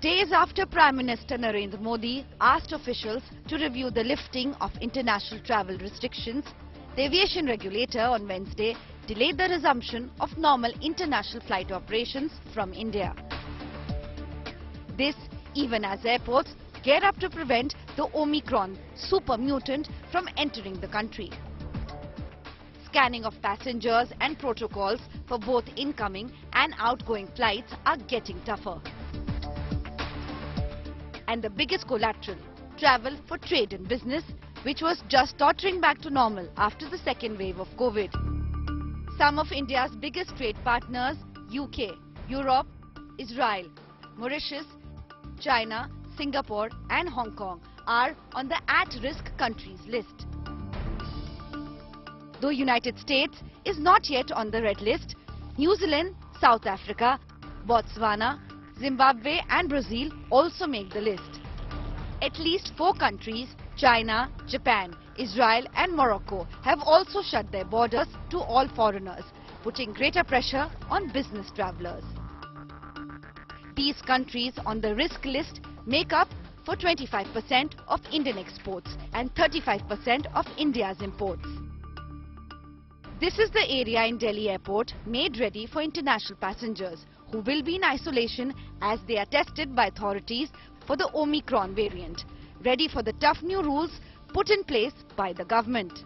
Days after Prime Minister Narendra Modi asked officials to review the lifting of international travel restrictions, the aviation regulator on Wednesday delayed the resumption of normal international flight operations from India. This even as airports gear up to prevent the Omicron super mutant from entering the country. Scanning of passengers and protocols for both incoming and outgoing flights are getting tougher. And the biggest collateral, travel for trade and business, which was just tottering back to normal after the second wave of COVID. Some of India's biggest trade partners, UK, Europe, Israel, Mauritius, China, Singapore and Hong Kong, are on the at-risk countries list. Though United States is not yet on the red list, New Zealand, South Africa, Botswana, Zimbabwe and Brazil also make the list. At least 4 countries, China, Japan, Israel and Morocco, have also shut their borders to all foreigners, putting greater pressure on business travellers. These countries on the risk list make up for 25% of Indian exports and 35% of India's imports. This is the area in Delhi airport made ready for international passengers who will be in isolation as they are tested by authorities for the Omicron variant, ready for the tough new rules put in place by the government.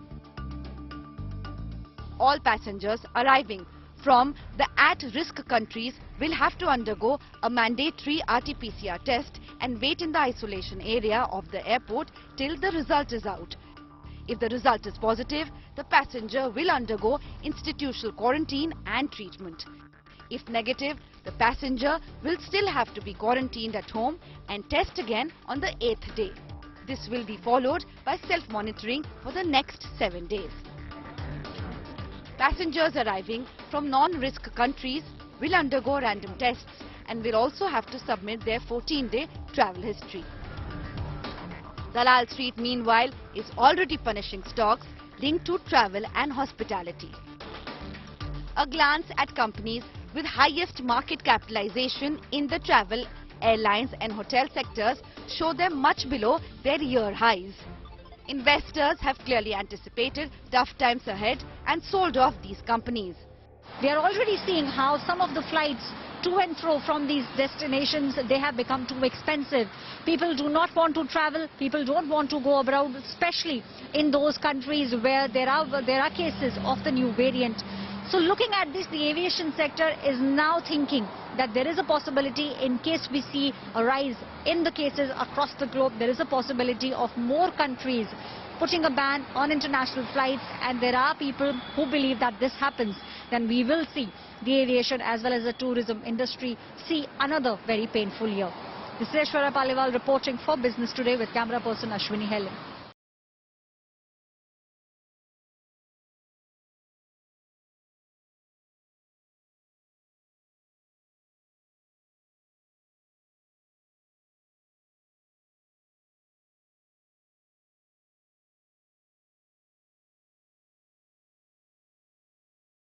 All passengers arriving from the at-risk countries will have to undergo a mandatory RT-PCR test and wait in the isolation area of the airport till the result is out. If the result is positive, the passenger will undergo institutional quarantine and treatment. If negative, the passenger will still have to be quarantined at home and test again on the 8th day. This will be followed by self-monitoring for the next 7 days. Passengers arriving from non-risk countries will undergo random tests and will also have to submit their 14-day travel history. Dalal Street, meanwhile, is already punishing stocks linked to travel and hospitality. A glance at companies with highest market capitalization in the travel, airlines and hotel sectors show them much below their year highs. Investors have clearly anticipated tough times ahead and sold off these companies. We are already seeing how some of the flights to and fro from these destinations, they have become too expensive. People do not want to travel, people don't want to go abroad, especially in those countries where there are cases of the new variant. So looking at this, the aviation sector is now thinking that there is a possibility, in case we see a rise in the cases across the globe, there is a possibility of more countries putting a ban on international flights, and there are people who believe that this happens, then we will see the aviation as well as the tourism industry see another very painful year. This is Aishwarya Paliwal reporting for Business Today with camera person Ashwini Helen.